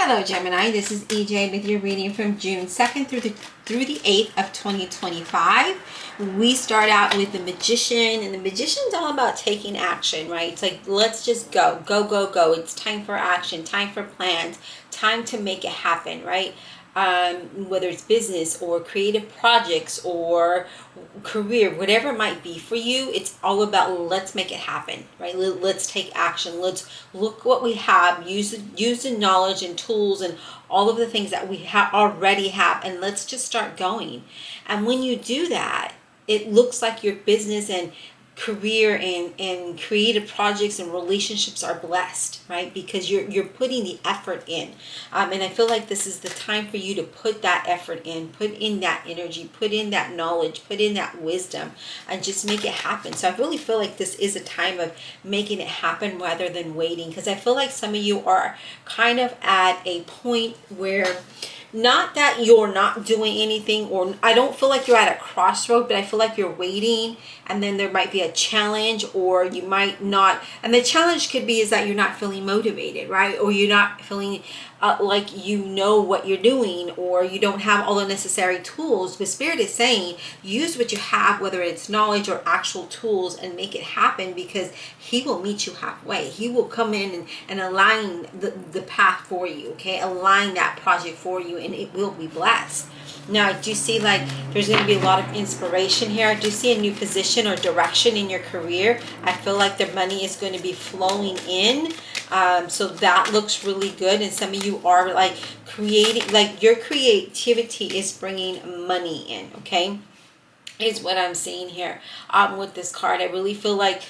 Hello Gemini, this is EJ with your reading from June 2nd through the 8th of 2025. We start out with the Magician, and the Magician's all about taking action, right? It's like, let's just go. It's time for action, time for plans, time to make it happen, right? Whether it's business or creative projects or career, whatever it might be for you, it's all about let's make it happen, right? Let's take action. Let's look what we have, use the knowledge and tools and all of the things that we already have, and let's just start going. And when you do that, it looks like your business and career and creative projects and relationships are blessed, right? Because you're putting the effort in, and I feel like this is the time for you to put that effort in, put in that energy, put in that knowledge, put in that wisdom, and just make it happen. So I really feel like this is a time of making it happen rather than waiting, because I feel like some of you are kind of at a point where, not that you're not doing anything, or I don't feel like you're at a crossroad, but I feel like you're waiting, and then there might be a challenge, or you might not, and the challenge could be is that you're not feeling motivated, right? Or you're not feeling like you know what you're doing, or you don't have all the necessary tools. But Spirit is saying use what you have, whether it's knowledge or actual tools, and make it happen, because He will meet you halfway. He will come in and align the path for you, okay? Align that project for you, and it will be blessed. Now, I do see like there's going to be a lot of inspiration here. I do see a new position or direction in your career. I feel like the money is going to be flowing in. So that looks really good. And some of you are like creating, like your creativity is bringing money in, okay? Is what I'm seeing here with this card. I really feel like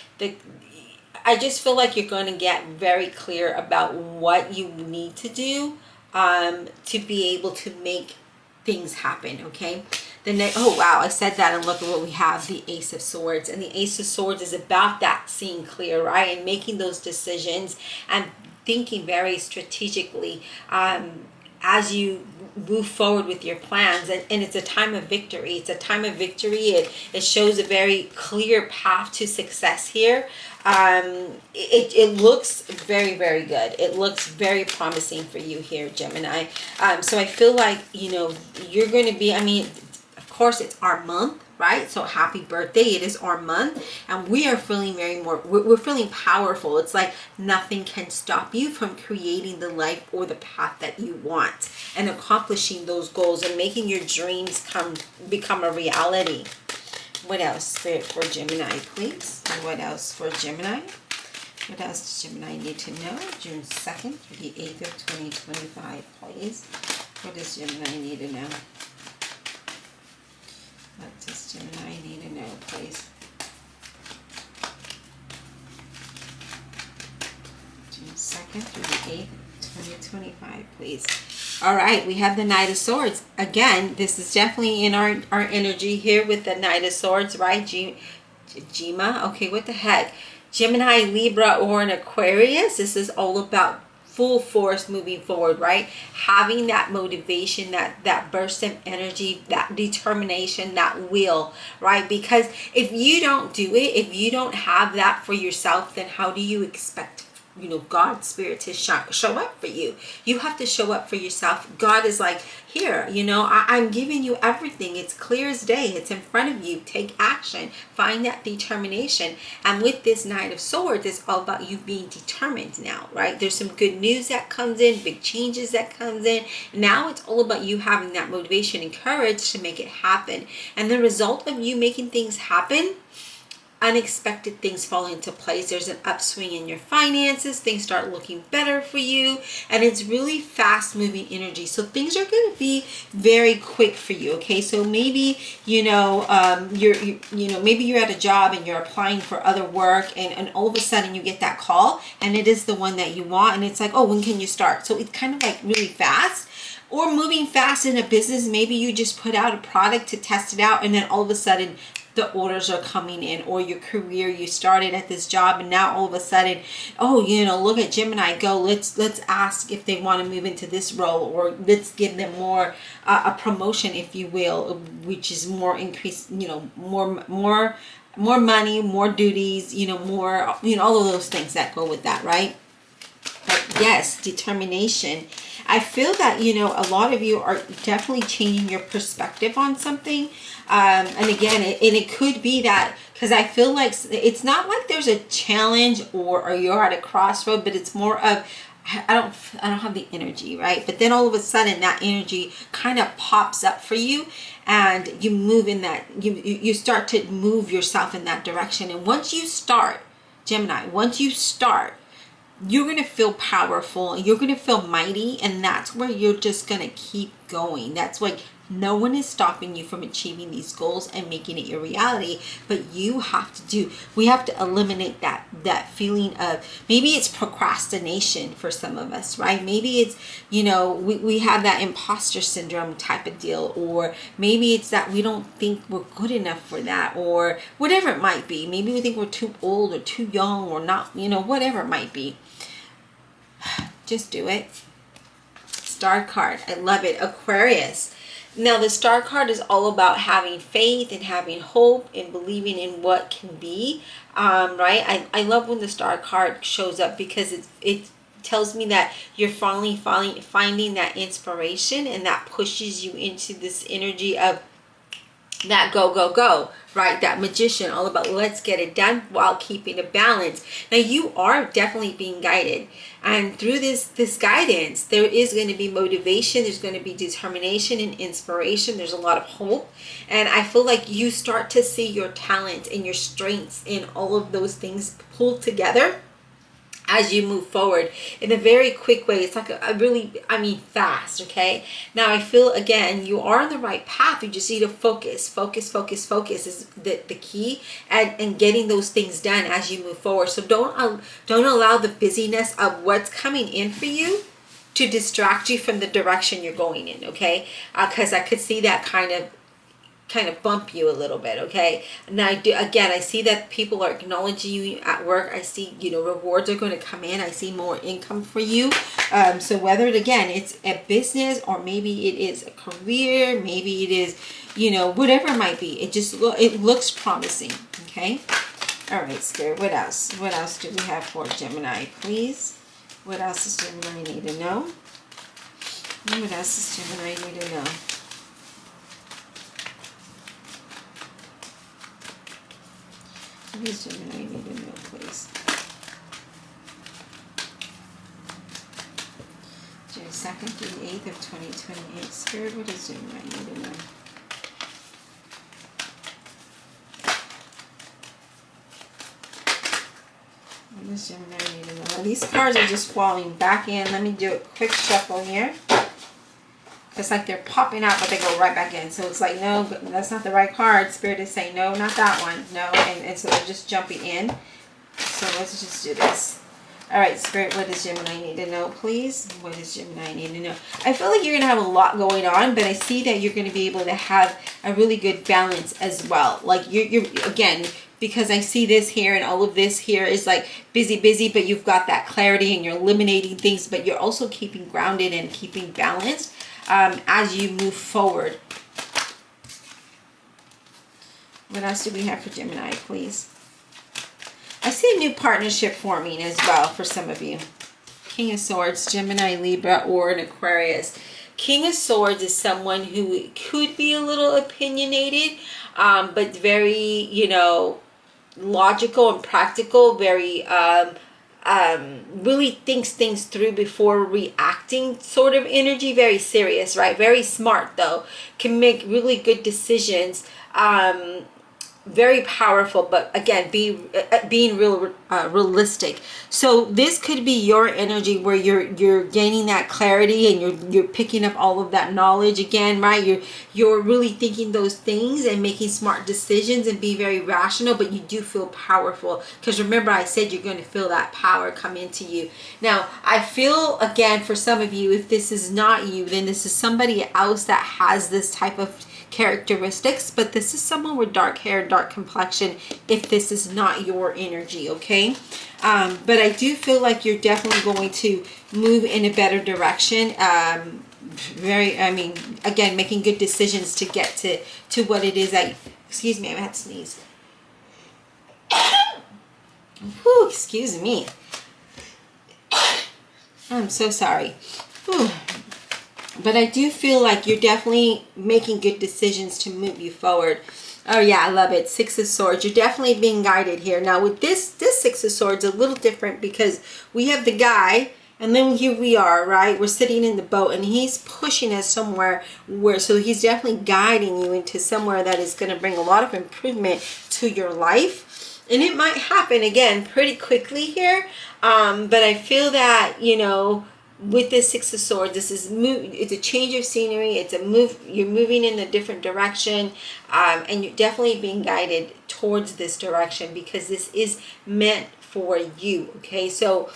I just feel like you're going to get very clear about what you need to do to be able to make things happen, okay? Oh wow, I said that, and look at what we have, the Ace of Swords. And the Ace of Swords is about that seeing clear, right? And making those decisions and thinking very strategically as you move forward with your plans. And it's a time of victory. It's a time of victory. It shows a very clear path to success here. It looks very, very good. It looks very promising for you here, Gemini. So I feel like, you know, you're going to be, I mean, of course it's our month, right? So happy birthday. It is our month, and we are feeling we're feeling powerful. It's like nothing can stop you from creating the life or the path that you want, and accomplishing those goals and making your dreams become a reality. What else, Spirit, for Gemini, please? What else for Gemini? What else does Gemini need to know? June 2nd through the 8th of 2025, please. What does Gemini need to know? What does Gemini need to know, please? June 2nd through the 8th, 2025, please. All right, we have the Knight of Swords. Again, this is definitely in our energy here with the Knight of Swords, right? Gema? Okay, what the heck? Gemini, Libra, or an Aquarius. This is all about full force moving forward, right? Having that motivation, that burst of energy, that determination, that will, right? Because if you don't do it, if you don't have that for yourself, then how do you expect, you know, God's Spirit to show up for you? You have to show up for yourself. God is like, here, you know, I'm giving you everything. It's clear as day. It's in front of you. Take action. Find that determination. And with this Knight of Swords, it's all about you being determined now, right? There's some good news that comes in, big changes that comes in. Now it's all about you having that motivation and courage to make it happen. And the result of you making things happen, unexpected things fall into place. There's an upswing in your finances. Things start looking better for you, and it's really fast moving energy. So things are going to be very quick for you, okay? So maybe, you know, maybe you're at a job and you're applying for other work, and all of a sudden you get that call, and it is the one that you want, and it's like, oh, when can you start? So it's kind of like really fast. Or moving fast in a business, maybe you just put out a product to test it out, and then all of a sudden the orders are coming in. Or your career, you started at this job, and now all of a sudden, oh, you know, look at Gemini, go, let's ask if they want to move into this role, or let's give them more a promotion, if you will, which is more increase, you know, more money, more duties, you know, more, you know, all of those things that go with that, right? But yes, determination. I feel that, you know, a lot of you are definitely changing your perspective on something. And again, it could be that, because I feel like it's not like there's a challenge or you're at a crossroad, but it's more of, I don't have the energy, right? But then all of a sudden that energy kind of pops up for you, and you move in that, you start to move yourself in that direction. And once you start, Gemini, once you start, you're going to feel powerful and you're going to feel mighty, and that's where you're just going to keep going. That's like no one is stopping you from achieving these goals and making it your reality, but you have we have to eliminate that feeling of, maybe it's procrastination for some of us, right? Maybe it's, you know, we have that imposter syndrome type of deal, or maybe it's that we don't think we're good enough for that, or whatever it might be. Maybe we think we're too old or too young or not, you know, whatever it might be. Just do it. Star card. I love it. Aquarius. Now, the star card is all about having faith and having hope and believing in what can be. Right? I love when the star card shows up, because it tells me that you're finally finding that inspiration, and that pushes you into this energy of that go, right? That magician, all about let's get it done while keeping a balance. Now, you are definitely being guided, and through this guidance, there is going to be motivation, there's going to be determination and inspiration, there's a lot of hope, and I feel like you start to see your talent and your strengths in all of those things pulled together as you move forward in a very quick way. It's like fast. Okay, now I feel, again, you are on the right path. You just need to focus is the key, and getting those things done as you move forward. So don't allow the busyness of what's coming in for you to distract you from the direction you're going in. Okay, because I could see that kind of bump you a little bit. Okay, now I see that people are acknowledging you at work. I see, you know, rewards are going to come in. I see more income for you. So whether it's a business, or maybe it is a career, maybe it is, you know, whatever it might be, it looks promising. Okay, all right, Spirit, what else do we have for Gemini, please? What else does Gemini need to know? What else does Gemini need to know? What does Gemini need to know, please? June 2nd through the 8th of 2028. Spirit, what does Gemini need to know? What does Gemini need to know? Now, these cards are just falling back in. Let me do a quick shuffle here. It's like they're popping out, but they go right back in. So it's like, no, that's not the right card. Spirit is saying, no, not that one. No, and so they're just jumping in. So let's just do this. All right, Spirit, what does Gemini need to know, please? What does Gemini need to know? I feel like you're going to have a lot going on, but I see that you're going to be able to have a really good balance as well. Like you're again, because I see this here and all of this here is like busy, but you've got that clarity and you're eliminating things, but you're also keeping grounded and keeping balanced as you move forward. What else do we have for Gemini, please? I see a new partnership forming as well for some of you. King of Swords, Gemini, Libra, or an Aquarius. King of Swords is someone who could be a little opinionated, but very, you know, logical and practical, very really thinks things through before reacting sort of energy. Very serious, right? Very smart though. Can make really good decisions. Very powerful, but again, being realistic. So this could be your energy where you're gaining that clarity and you're picking up all of that knowledge again, right? You're really thinking those things and making smart decisions and be very rational, but you do feel powerful, because remember I said you're going to feel that power come into you. Now I feel, again, for some of you, if this is not you, then this is somebody else that has this type of characteristics, but this is someone with dark hair, dark complexion, if this is not your energy. Okay, but I do feel like you're definitely going to move in a better direction. Again, making good decisions to get to what it is that, excuse me, I had to sneeze. Whew, excuse me. I'm so sorry. Whew. But I do feel like you're definitely making good decisions to move you forward. Oh yeah, I love it. Six of Swords. You're definitely being guided here. Now with this Six of Swords, a little different because we have the guy, and then here we are, right? We're sitting in the boat, and he's pushing us somewhere where, so he's definitely guiding you into somewhere that is going to bring a lot of improvement to your life. And it might happen again pretty quickly here. But I feel that, you know, with this Six of Swords, this is it's a change of scenery. It's a move. You're moving in a different direction, and you're definitely being guided towards this direction because this is meant for you. Okay, so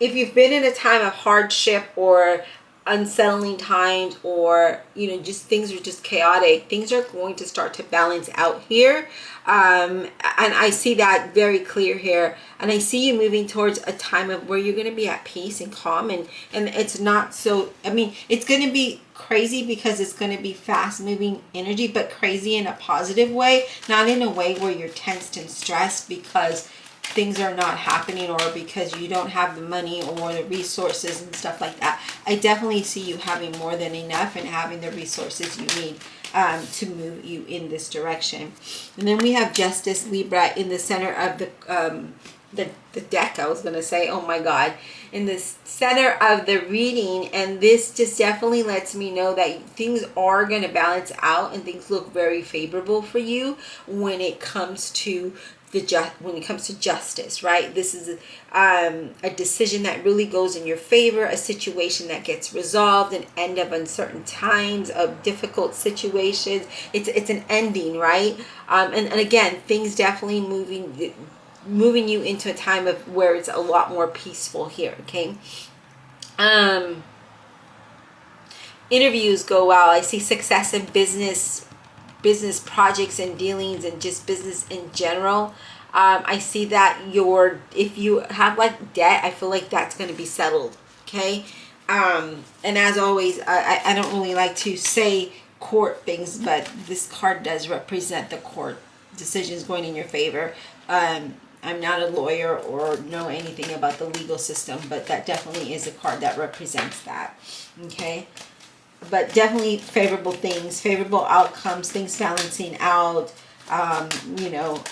if you've been in a time of hardship or unsettling times, or you know, just things are just chaotic, things are going to start to balance out here. And I see that very clear here, and I see you moving towards a time of where you're going to be at peace and calm, and it's not so, I mean, it's going to be crazy because it's going to be fast moving energy, but crazy in a positive way, not in a way where you're tensed and stressed because things are not happening, or because you don't have the money or the resources and stuff like that. I definitely see you having more than enough and having the resources you need to move you in this direction. And then we have Justice, Libra, in the center of the deck. I was going to say, oh my God, in the center of the reading. And this just definitely lets me know that things are going to balance out and things look very favorable for you when it comes to justice, right? This is a decision that really goes in your favor, a situation that gets resolved, an end of uncertain times, of difficult situations. It's an ending, right? And again, things definitely moving you into a time of where it's a lot more peaceful here. Okay. Interviews go well. I see success in business projects and dealings, and just business in general. I see that if you have like debt, I feel like that's going to be settled. Okay. And as always, I don't really like to say court things, but this card does represent the court decisions going in your favor. I'm not a lawyer or know anything about the legal system, but that definitely is a card that represents that. Okay. But definitely favorable things, favorable outcomes, things balancing out, you know,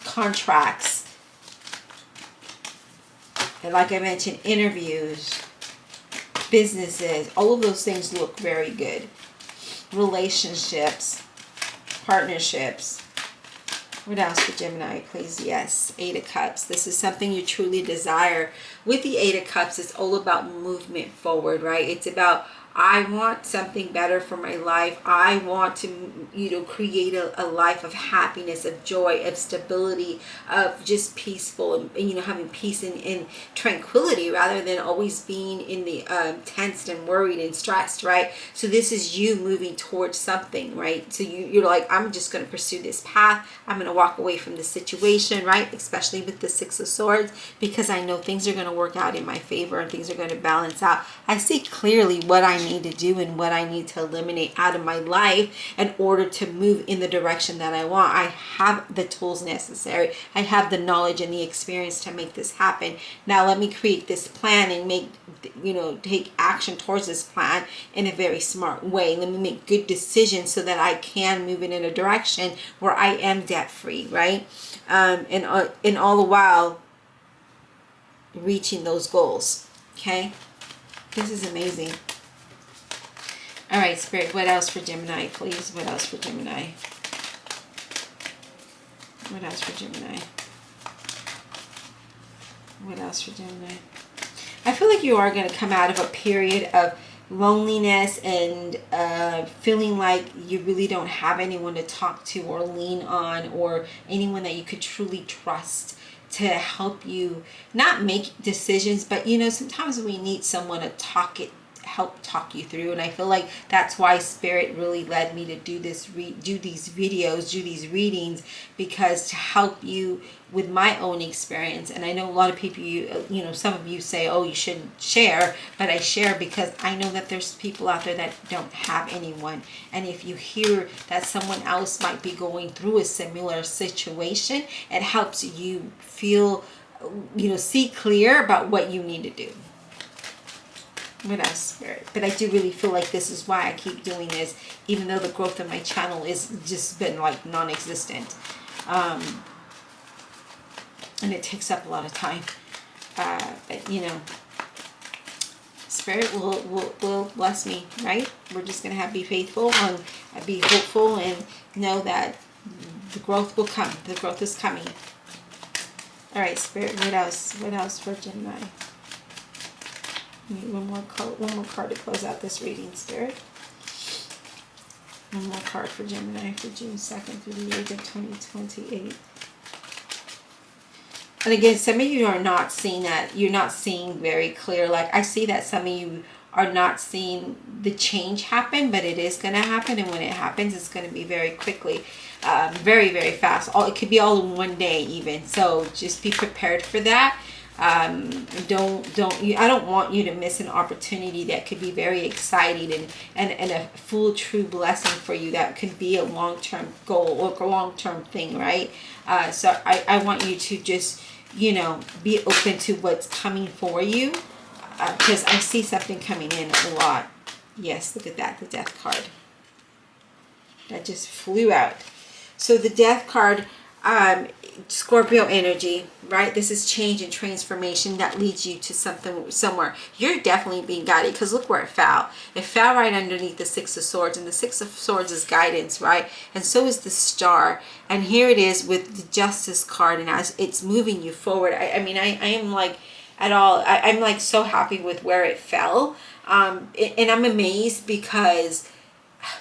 contracts. And like I mentioned, interviews, businesses, all of those things look very good. Relationships, partnerships. What else for Gemini, please? Yes, Eight of Cups. This is something you truly desire. With the Eight of Cups, it's all about movement forward, right? It's about, I want something better for my life. I want to, you know, create a life of happiness, of joy, of stability, of just peaceful, and you know, having peace and tranquility rather than always being in the tensed and worried and stressed, right? So this is you moving towards something, right? So you're like, I'm just going to pursue this path. I'm going to walk away from this situation, right? Especially with the Six of Swords, because I know things are going to work out in my favor and things are going to balance out. I see clearly what I need to do and what I need to eliminate out of my life in order to move in the direction that I want. I have the tools necessary. I have the knowledge and the experience to make this happen. Now let me create this plan and make, you know, take action towards this plan in a very smart way. Let me make good decisions so that I can move it in a direction where I am debt free, right? And all the while reaching those goals. Okay, this is amazing. All right, Spirit, what else for Gemini, please? What else for Gemini? What else for Gemini? What else for Gemini? I feel like you are going to come out of a period of loneliness and feeling like you really don't have anyone to talk to or lean on, or anyone that you could truly trust to help you not make decisions, but you know, sometimes we need someone to help talk you through. And I feel like that's why Spirit really led me to do this, do these videos, do these readings, because to help you with my own experience. And I know a lot of people, you know, some of you say, oh, you shouldn't share, but I share because I know that there's people out there that don't have anyone. And if you hear that someone else might be going through a similar situation, it helps you feel see clear about what you need to do. What else, Spirit? But I do really feel like this is why I keep doing this, even though the growth of my channel is just been like non-existent. And it takes up a lot of time. But Spirit will bless me, right? We're just going to be faithful and be hopeful and know that the growth will come. The growth is coming. All right, Spirit, what else? What else for Gemini? Need one more card to close out this reading, Spirit. One more card for Gemini for June 2nd through the 8th of 2028. And again, some of you are not seeing that. You're not seeing very clear. Like, I see that some of you are not seeing the change happen, but it is going to happen. And when it happens, it's going to be very quickly, very, very fast. It could be all in one day even. So just be prepared for that. I don't want you to miss an opportunity that could be very exciting and a full true blessing for you. That could be a long-term goal or a long-term thing, right? So I want you to just, be open to what's coming for you, because I see something coming in a lot. Yes, look at that, the Death card. That just flew out. So the Death card, Scorpio energy, right? This is change and transformation that leads you to somewhere. You're definitely being guided, because look where it fell. It fell right underneath the Six of Swords, and the Six of Swords is guidance, right? And so is the Star. And here it is with the Justice card, and as it's moving you forward. I mean, I am like I'm like so happy with where it fell. And I'm amazed because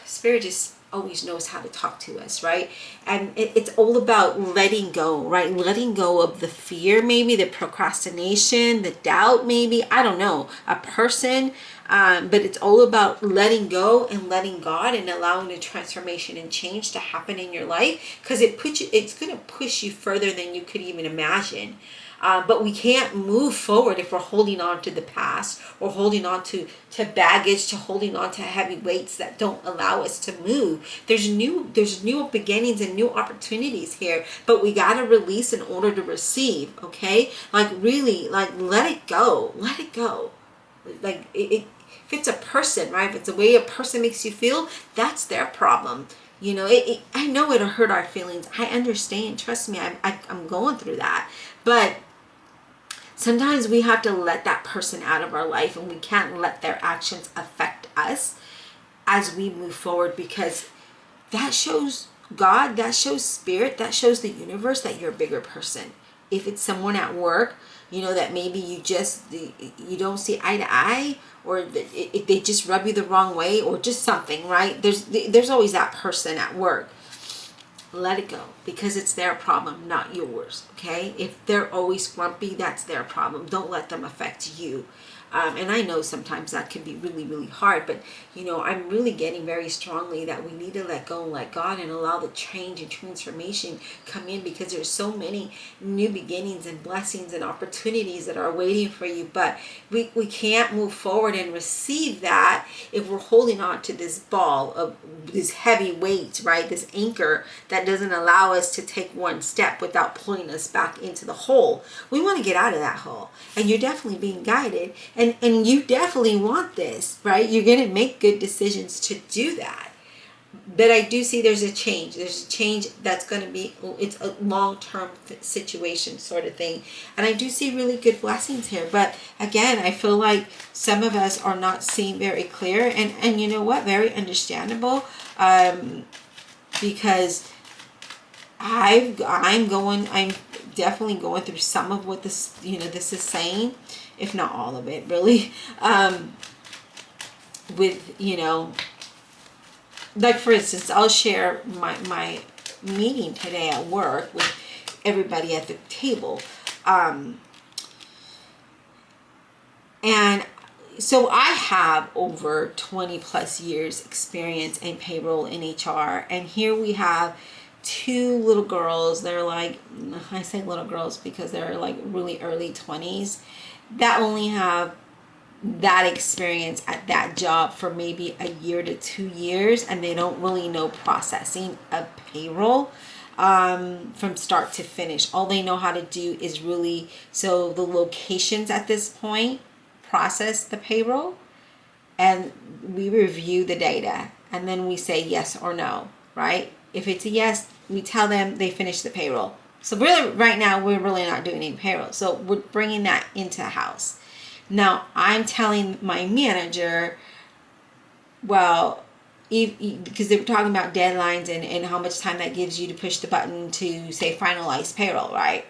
Spirit just always knows how to talk to us, right? And it's all about letting go, right? Letting go of the fear, maybe the procrastination, the doubt, maybe, I don't know, a person, but it's all about letting go and letting God and allowing the transformation and change to happen in your life, because it's going to push you further than you could even imagine. But we can't move forward if we're holding on to the past, or holding on to baggage, to holding on to heavy weights that don't allow us to move. There's new beginnings and new opportunities here, but we got to release in order to receive, okay? Like, really, like, let it go. Let it go. Like, if it's a person, right? If it's the way a person makes you feel, that's their problem. I know it'll hurt our feelings. I understand. Trust me, I'm going through that. But sometimes we have to let that person out of our life, and we can't let their actions affect us as we move forward, because that shows God, that shows Spirit, that shows the universe that you're a bigger person. If it's someone at work, that maybe you don't see eye to eye, or if they just rub you the wrong way, or just something, right? There's always that person at work. Let it go, because it's their problem, not yours, okay? If they're always grumpy, that's their problem. Don't let them affect you. And I know sometimes that can be really, really hard, but I'm really getting very strongly that we need to let go and let God and allow the change and transformation come in, because there's so many new beginnings and blessings and opportunities that are waiting for you. But we can't move forward and receive that if we're holding on to this ball of this heavy weight, right? This anchor that doesn't allow us to take one step without pulling us back into the hole. We want to get out of that hole, and you're definitely being guided. And you definitely want this, right? You're going to make good decisions to do that. But I do see there's a change. There's a change that's going to be, it's a long-term situation sort of thing. And I do see really good blessings here. But again, I feel like some of us are not seeing very clear. And you know what? Very understandable. Because I'm definitely going through some of what this, this is saying, if not all of it, really. With, like, for instance, I'll share my meeting today at work with everybody at the table. And so I have over 20 plus years experience in payroll and HR. And here we have two little girls. They're like, I say little girls because they're like really early 20s, that only have that experience at that job for maybe a year to 2 years, and they don't really know processing of payroll. from start to finish. All they know how to do is really, so the locations at this point process the payroll, and we review the data, and then we say yes or no, right? If it's a yes, we tell them they finish the payroll. So really right now we're really not doing any payroll. So we're bringing that into house. Now I'm telling my manager, well, because they were talking about deadlines and how much time that gives you to push the button to say finalize payroll, right?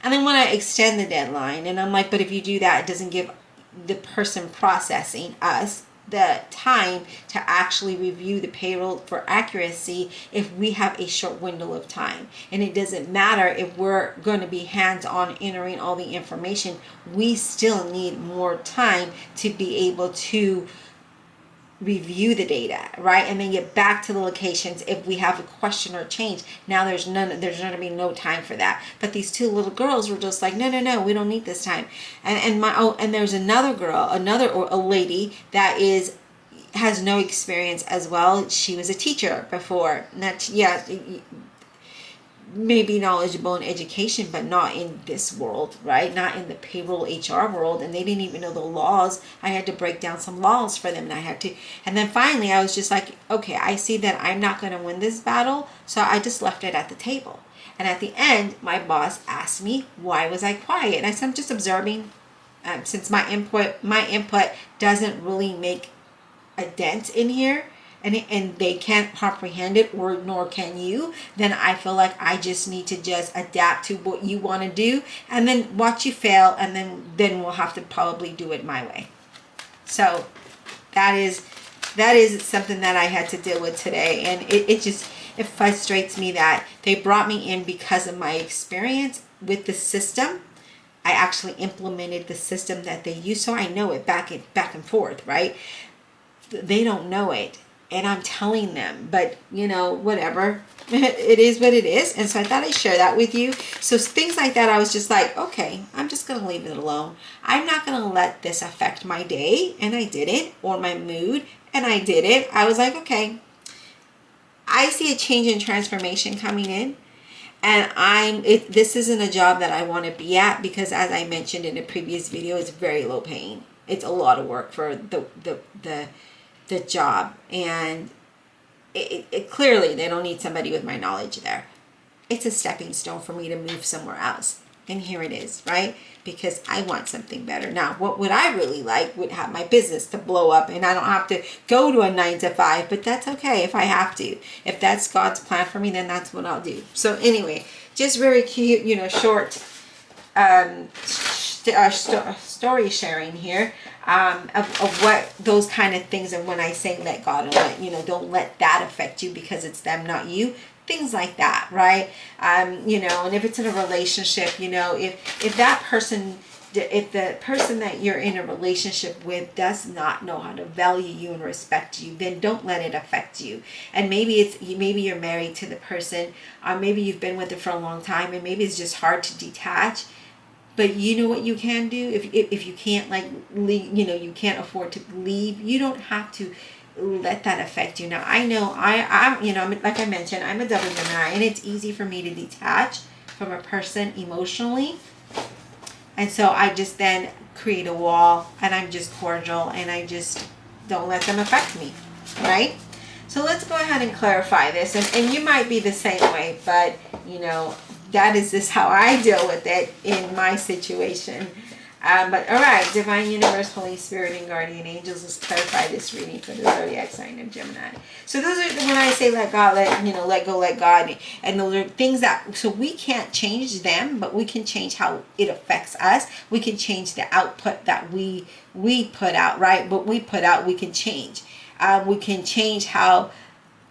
And then when I extend the deadline, and I'm like, but if you do that, it doesn't give the person processing us the time to actually review the payroll for accuracy if we have a short window of time. And it doesn't matter if we're going to be hands-on entering all the information, we still need more time to be able to review the data, right? And then get back to the locations if we have a question or change. Now there's going to be no time for that. But these two little girls were just like, no, we don't need this time. And there's another girl, a lady that has no experience as well. She was a teacher before. Maybe knowledgeable in education, but not in this world, right? Not in the payroll HR world. And they didn't even know the laws. I had to break down some laws for them, and then finally I was just like, okay, I see that I'm not going to win this battle, so I just left it at the table. And at the end, my boss asked me, why was I quiet? And I said, I'm just observing. Since my input doesn't really make a dent in here, and they can't comprehend it, or nor can you, then I feel like I just need to just adapt to what you want to do, and then watch you fail, and then we'll have to probably do it my way. So that is something that I had to deal with today, and it frustrates me that they brought me in because of my experience with the system. I actually implemented the system that they use, so I know it back and forth, right? They don't know it. And I'm telling them, but whatever, it is what it is. And so I thought I'd share that with you. So things like that, I was just like, okay, I'm just going to leave it alone. I'm not going to let this affect my day. And I didn't, or my mood. And I did it. I was like, okay, I see a change in transformation coming in. And this isn't a job that I want to be at, because as I mentioned in a previous video, it's very low paying. It's a lot of work for the job, and it clearly they don't need somebody with my knowledge there. It's a stepping stone for me to move somewhere else, and here it is, right? Because I want something better. Now, what would I really like would have my business to blow up, and I don't have to go to a 9 to 5, but that's okay if I have to. If that's God's plan for me, then that's what I'll do. So anyway, just very cute, short story sharing here of what those kind of things. And when I say let God, and don't let that affect you because it's them, not you. Things like that, right? And if it's in a relationship, if that person, if the person that you're in a relationship with does not know how to value you and respect you, then don't let it affect you. And maybe you're married to the person, maybe you've been with it for a long time, and maybe it's just hard to detach. But you know what you can do? If you can't leave, you can't afford to leave, you don't have to let that affect you. Now, I know I'm like I mentioned, I'm a double Gemini, and it's easy for me to detach from a person emotionally. And so I just then create a wall, and I'm just cordial, and I just don't let them affect me, right? So let's go ahead and clarify this. And you might be the same way, but that is just how I deal with it in my situation. But all right, Divine Universe, Holy Spirit, and Guardian Angels, let's clarify this reading for the zodiac sign of Gemini. So those are when I say let God, let go, let God, and those are things that, so we can't change them, but we can change how it affects us. We can change the output that we put out, right? What we put out, we can change. We can change how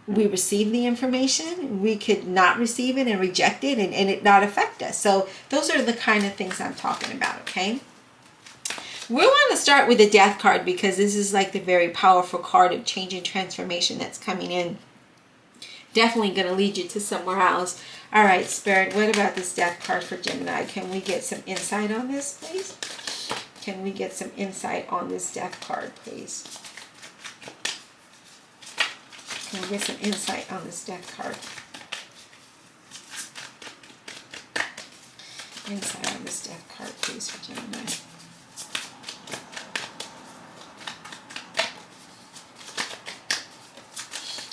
we receive the information. We could not receive it and reject it, and it not affect us. So those are the kind of things I'm talking about, okay? We want to start with the Death card, because this is like the very powerful card of change and transformation that's coming in. Definitely going to lead you to somewhere else. All right, Spirit, what about this Death card for Gemini? Can we get some insight on this, please? Can we get some insight on this Death card, please? Can we get some insight on this Death card? inside on this death card, please, for Gemini.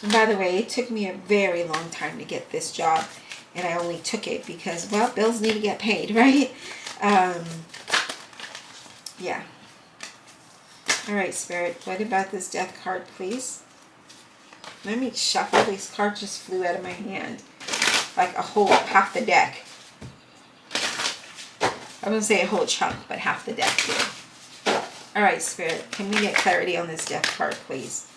And by the way, it took me a very long time to get this job, and I only took it because, well, bills need to get paid, right? Yeah. All right, Spirit, what about this death card, please? Let me shuffle. These cards just flew out of my hand. Like a whole, half the deck. I wouldn't say a whole chunk, but half the deck here. All right, Spirit, can we get clarity on this death card, please?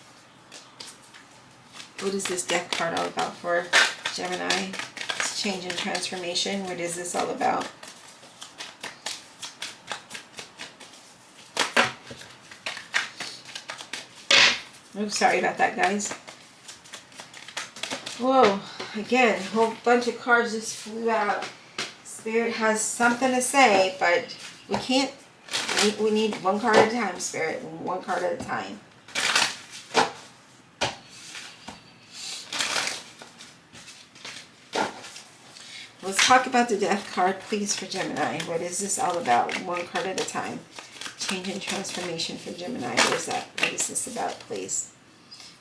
What is this death card all about for Gemini? It's change and transformation. What is this all about? Oh, sorry about that, guys. Whoa, again, a whole bunch of cards just flew out. Spirit has something to say, but we can't. We need one card at a time, Spirit. One card at a time. Let's talk about the death card, please, for Gemini. What is this all about? One card at a time. Change and transformation for Gemini. What is that? What is this about, please?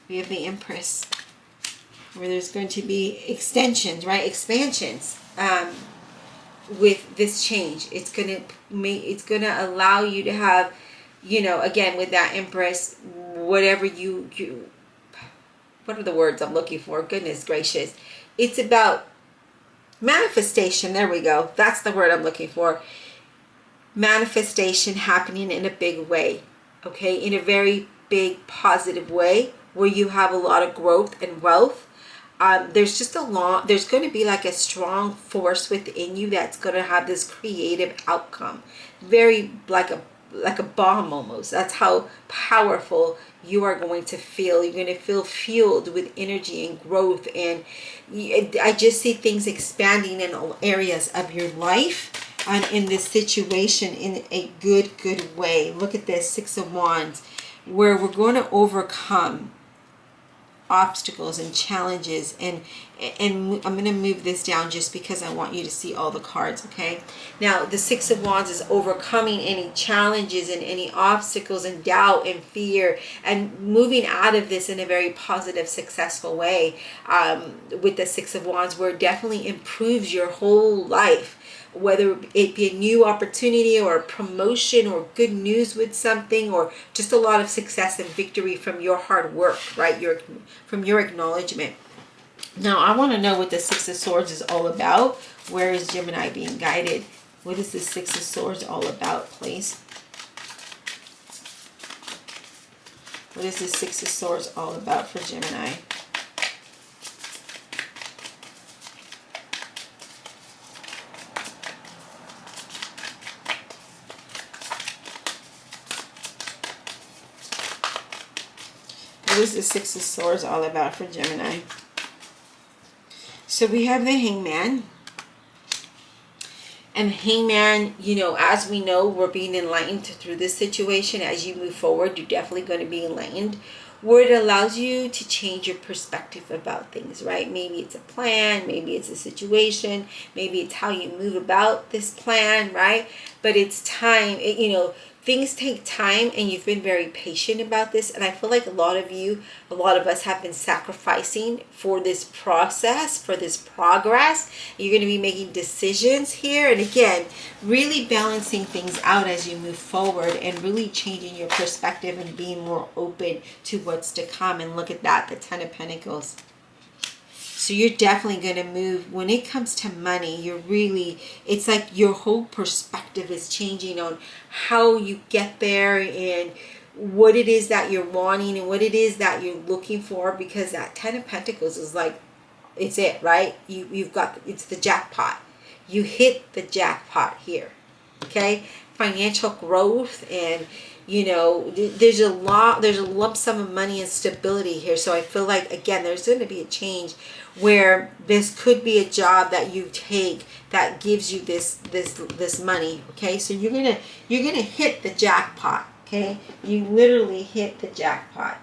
We have the Empress, where there's going to be extensions, right? Expansions with this change. It's gonna allow you to have, you know, again with that Empress, whatever you what are the words I'm looking for? Goodness gracious. It's about manifestation. There we go. That's the word I'm looking for. Manifestation happening in a big way. Okay, in a very big positive way, where you have a lot of growth and wealth. There's going to be like a strong force within you that's going to have this creative outcome. Very like a bomb almost. That's how powerful you are going to feel. You're going to feel fueled with energy and growth. And I just see things expanding in all areas of your life and in this situation in a good way. Look at this, Six of Wands, where we're going to overcome obstacles and challenges, and I'm going to move this down just because I want you to see all the cards. Okay, now the Six of Wands is overcoming any challenges and any obstacles and doubt and fear, and moving out of this in a very positive, successful way. With the Six of Wands, where it definitely improves your whole life, whether it be a new opportunity or a promotion or good news with something, or just a lot of success and victory from your hard work, right? From your acknowledgement. Now, I want to know what the Six of Swords is all about. Where is Gemini being guided? What is the Six of Swords all about, please? What is the Six of Swords all about for Gemini? What is the Six of Swords all about for Gemini? So we have the Hangman. And Hangman, you know, as we know, we're being enlightened through this situation. As you move forward, you're definitely going to be enlightened, where it allows you to change your perspective about things, right? Maybe it's a plan, maybe it's a situation, maybe it's how you move about this plan, right? But it's time, you know, things take time, and you've been very patient about this. And I feel like a lot of us have been sacrificing for this process, for this progress. You're going to be making decisions here. And again, really balancing things out as you move forward, and really changing your perspective and being more open to what's to come. And look at that, the Ten of Pentacles. So you're definitely going to move. When it comes to money, it's like your whole perspective is changing on how you get there, and what it is that you're wanting, and what it is that you're looking for. Because that Ten of Pentacles is like, it's it, right? You've got, it's the jackpot. You hit the jackpot here. Okay? Financial growth, and you know, there's a lump sum of money and stability here. So I feel like, again, there's going to be a change where this could be a job that you take that gives you this money. Okay, so you're gonna hit the jackpot. Okay, you literally hit the jackpot.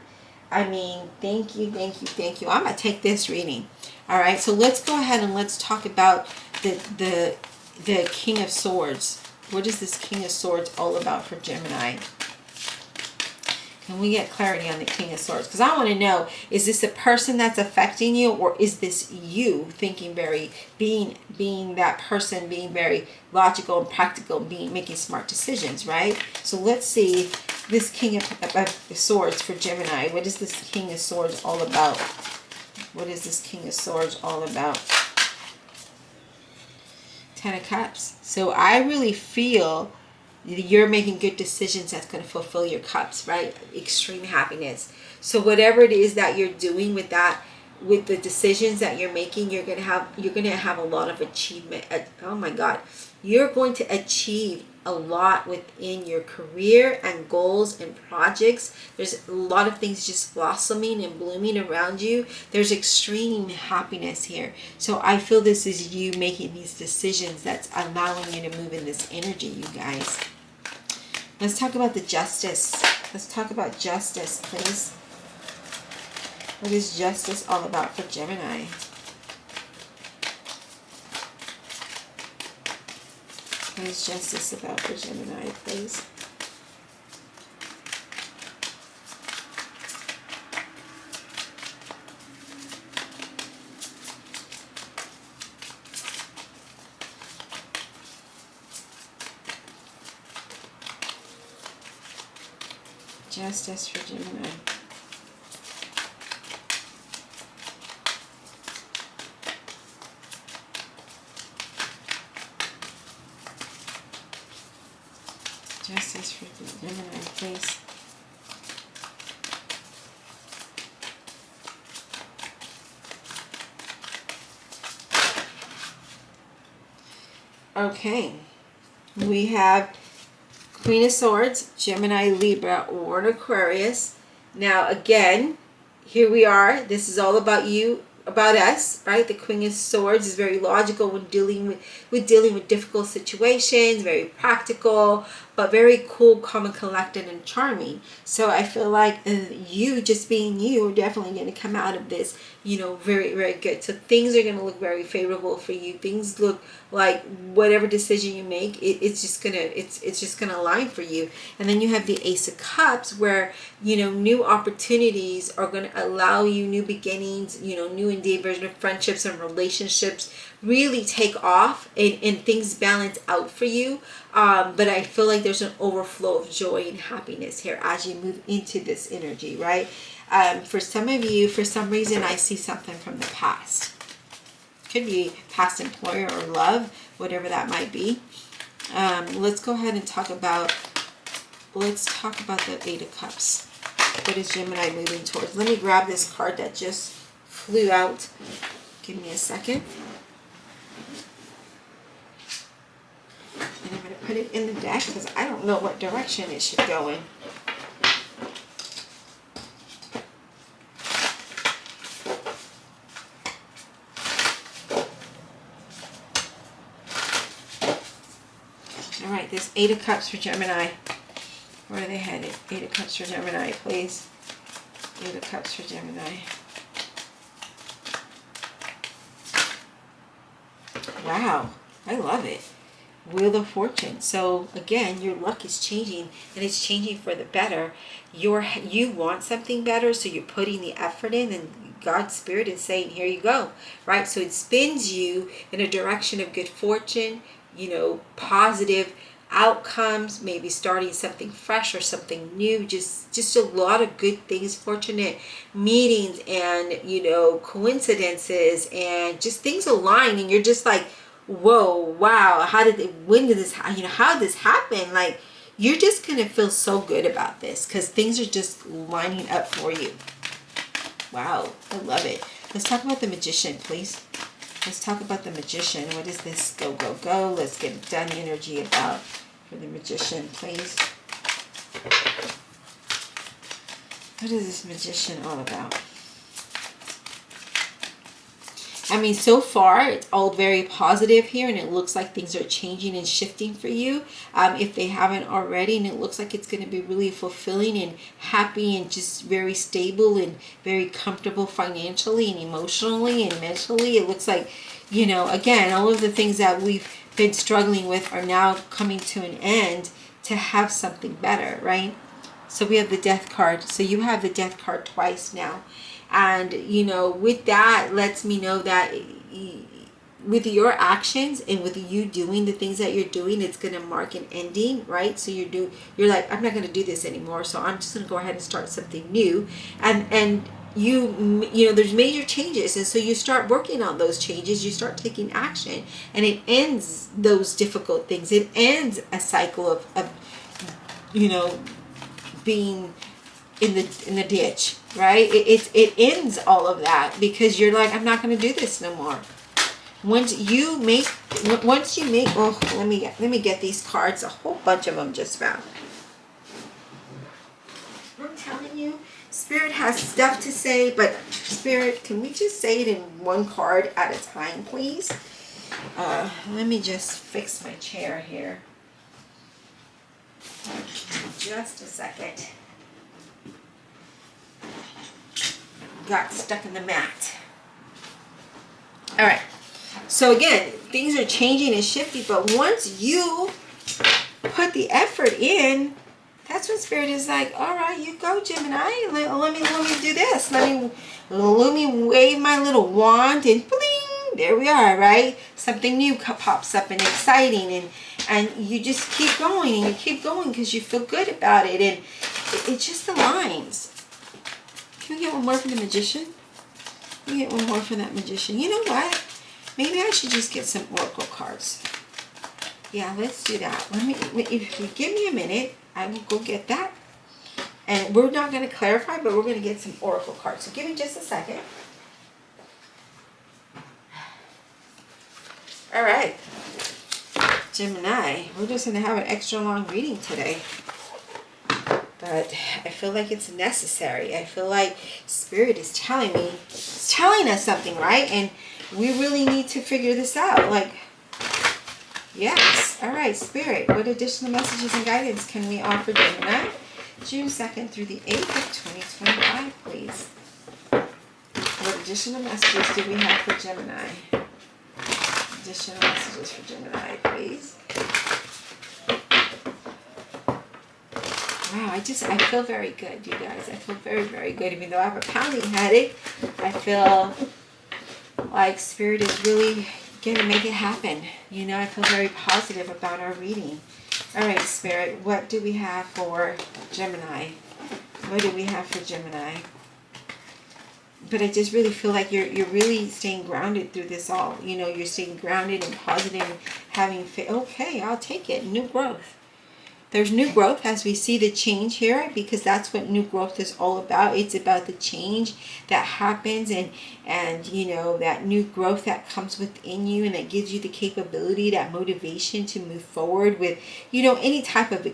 I mean, thank you. I'm gonna take this reading. All right, so let's go ahead and let's talk about the the King of Swords. What is this King of Swords all about for Gemini? Can we get clarity on the King of Swords? Because I want to know, is this a person that's affecting you, or is this you thinking being that person, being very logical and practical, making smart decisions, right? So let's see this King of Swords for Gemini. What is this King of Swords all about? What is this King of Swords all about? Ten of Cups. So I really feel you're making good decisions that's going to fulfill your cups, right? Extreme happiness. So whatever it is that you're doing with that, with the decisions that you're making, you're going to have a lot of achievement. Oh my God. You're going to achieve a lot within your career and goals and projects. There's a lot of things just blossoming and blooming around you. There's extreme happiness here. So I feel this is you making these decisions that's allowing you to move in this energy, you guys. Let's talk about the Justice. Let's talk about justice, please. What is justice all about for Gemini? What is justice about for Gemini, please? Justice for Gemini. Justice for Gemini, please. Okay. We have Queen of Swords, Gemini, Libra, or an Aquarius. Now, again, here we are. This is all about you, about us, right? The Queen of Swords is very logical when dealing with difficult situations, very practical, but very cool, calm, and collected, and charming. So I feel like you, just being you, are definitely going to come out of this, very, very good. So things are going to look very favorable for you. Things look like whatever decision you make, it's just gonna align for you. And then you have the Ace of Cups, where new opportunities are going to allow you new beginnings, new endeavors, friendships and relationships really take off, and things balance out for you. But I feel like there's an overflow of joy and happiness here as you move into this energy, right? For some of you, for some reason, I see something from the past. Could be past employer or love, whatever that might be. Let's go ahead and talk about the Eight of Cups. What is Gemini moving towards? Let me grab this card that just flew out. Give me a second. And I'm going to put it in the deck because I don't know what direction it should go in. Alright, this Eight of Cups for Gemini. Where are they headed? Eight of Cups for Gemini, please. Eight of Cups for Gemini. Wow, I love it. Wheel of Fortune. So again, your luck is changing, and it's changing for the better. You want something better, so you're putting the effort in, and God's Spirit is saying, here you go, right? So it spins you in a direction of good fortune, positive outcomes, maybe starting something fresh or something new, just a lot of good things, fortunate meetings and coincidences, and just things align, and you're just like, whoa, wow, how did this happen? Like, you're just gonna feel so good about this because things are just lining up for you. Wow, I love it. Let's talk about the Magician, please. Let's talk about the Magician. What is this? Go, go, go. Let's get done energy about for the Magician, please. What is this Magician all about? I mean, so far, it's all very positive here, and it looks like things are changing and shifting for you, if they haven't already, and it looks like it's going to be really fulfilling and happy and just very stable and very comfortable financially and emotionally and mentally. It looks like, again, all of the things that we've been struggling with are now coming to an end to have something better, right? So we have the death card. So you have the death card twice now. And, you know, with that lets me know that with your actions and with you doing the things that you're doing, it's going to mark an ending, right? So you're like, I'm not going to do this anymore. So I'm just going to go ahead and start something new. And you know, there's major changes. And so you start working on those changes. You start taking action, and it ends those difficult things. It ends a cycle of you know, being in the ditch, right? It ends all of that because you're like, I'm not going to do this no more. Once you make, oh, let me get these cards. A whole bunch of them just found. I'm telling you, Spirit has stuff to say, but Spirit, can we just say it in one card at a time, please? Let me just fix my chair here. Just a second. Got stuck in the mat. All right. So again, things are changing and shifting, but once you put the effort in, that's when Spirit is like, all right, you go, Gemini. Let me do this. Let me wave my little wand, and bling, there we are, right? Something new pops up and exciting, and you just keep going, and you keep going because you feel good about it, and it just aligns. Can we get one more from the Magician? Can we get one more from that Magician? You know what? Maybe I should just get some Oracle cards. Yeah, let's do that. If you give me a minute, I will go get that. And we're not going to clarify, but we're going to get some Oracle cards. So give me just a second. All right. Gemini, we're just going to have an extra long reading today. But I feel like it's necessary. I feel like Spirit is telling us something, right? And we really need to figure this out. Like, yes. All right, Spirit, what additional messages and guidance can we offer Gemini? June 2nd through the 8th of 2025, please. What additional messages do we have for Gemini? Additional messages for Gemini, please. Wow, I feel very good, you guys. I feel very, very good. Even though I have a pounding headache, I feel like Spirit is really going to make it happen. You know, I feel very positive about our reading. All right, Spirit, what do we have for Gemini? What do we have for Gemini? But I just really feel like you're really staying grounded through this all. You know, you're staying grounded and positive and having faith. Okay, I'll take it. New growth. There's new growth as we see the change here, because that's what new growth is all about. It's about the change that happens and you know, that new growth that comes within you, and that gives you the capability, that motivation to move forward with, you know, any type of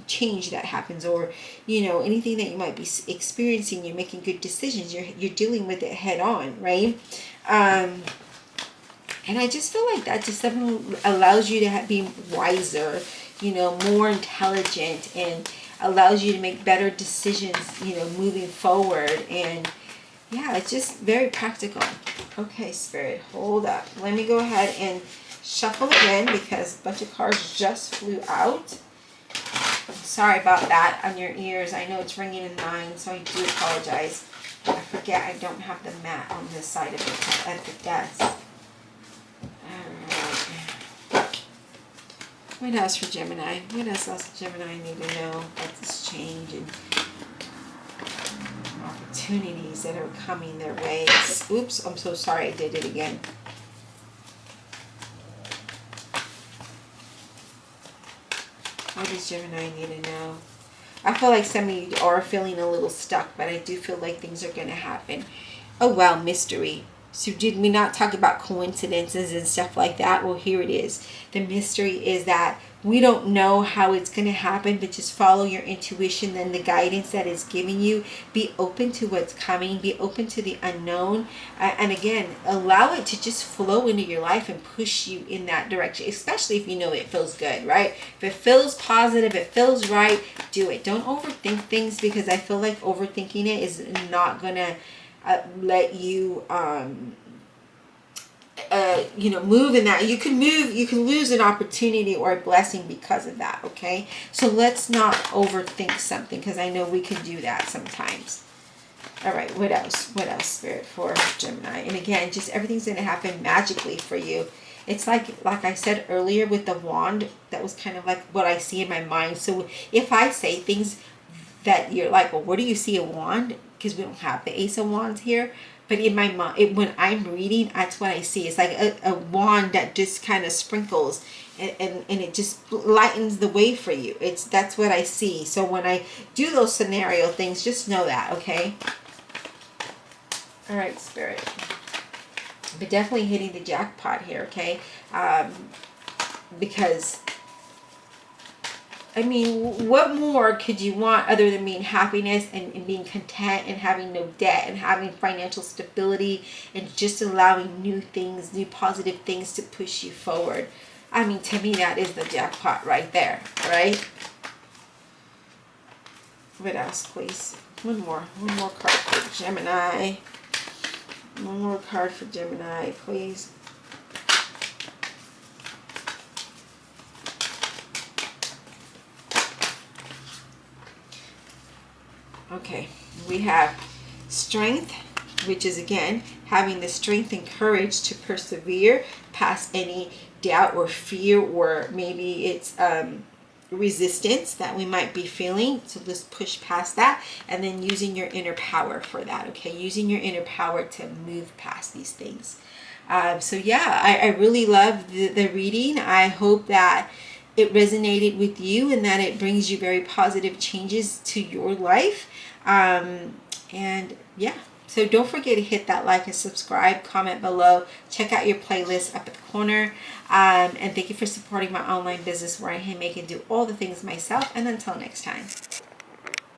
change that happens, or, you know, anything that you might be experiencing. You're making good decisions. You're dealing with it head on, right? And I just feel like that just allows you to be wiser, you know, more intelligent, and allows you to make better decisions, you know, moving forward. And yeah, it's just very practical. Okay, Spirit, hold up. Let me go ahead and shuffle again, because a bunch of cards just flew out. I'm sorry about that on your ears. I know it's ringing in mine, so I do apologize. I forget I don't have the mat on this side of it at the desk. What else for Gemini? What else does Gemini need to know about this change and opportunities that are coming their way? Oops, I'm so sorry I did it again. What does Gemini need to know? I feel like some of you are feeling a little stuck, but I do feel like things are going to happen. Oh, wow, mystery. So did we not talk about coincidences and stuff like that? Well, here it is. The mystery is that we don't know how it's going to happen, but just follow your intuition and the guidance that is giving you. Be open to what's coming. Be open to the unknown. And again, allow it to just flow into your life and push you in that direction, especially if you know it feels good, right? If it feels positive, it feels right, do it. Don't overthink things, because I feel like overthinking it is not going to let you you know, move in that. You can lose an opportunity or a blessing because of that. Okay, so let's not overthink something, because I know we can do that sometimes. All right, what else? What else, Spirit, for Gemini? And again, just everything's going to happen magically for you. It's like I said earlier with the wand, that was kind of like what I see in my mind. So if I say things that you're like, well, where do you see a wand? Because we don't have the Ace of Wands here. But in my mind, when I'm reading, that's what I see. It's like a wand that just kind of sprinkles, and it just lightens the way for you. That's what I see. So when I do those scenario things, just know that, okay? All right, Spirit. But definitely hitting the jackpot here, okay? Because, I mean, what more could you want other than being happiness and being content and having no debt and having financial stability and just allowing new things, new positive things to push you forward? I mean, to me, that is the jackpot right there, right? What else, please? One more card for Gemini. One more card for Gemini, please. Okay, we have strength, which is again having the strength and courage to persevere past any doubt or fear, or maybe it's resistance that we might be feeling. So let's push past that, and then using your inner power for that. Okay, using your inner power to move past these things. So yeah, I really love the reading. I hope that it resonated with you and that it brings you very positive changes to your life. And yeah, so don't forget to hit that like and subscribe, comment below, check out your playlist up at the corner. And thank you for supporting my online business, where I handmake and do all the things myself. And until next time.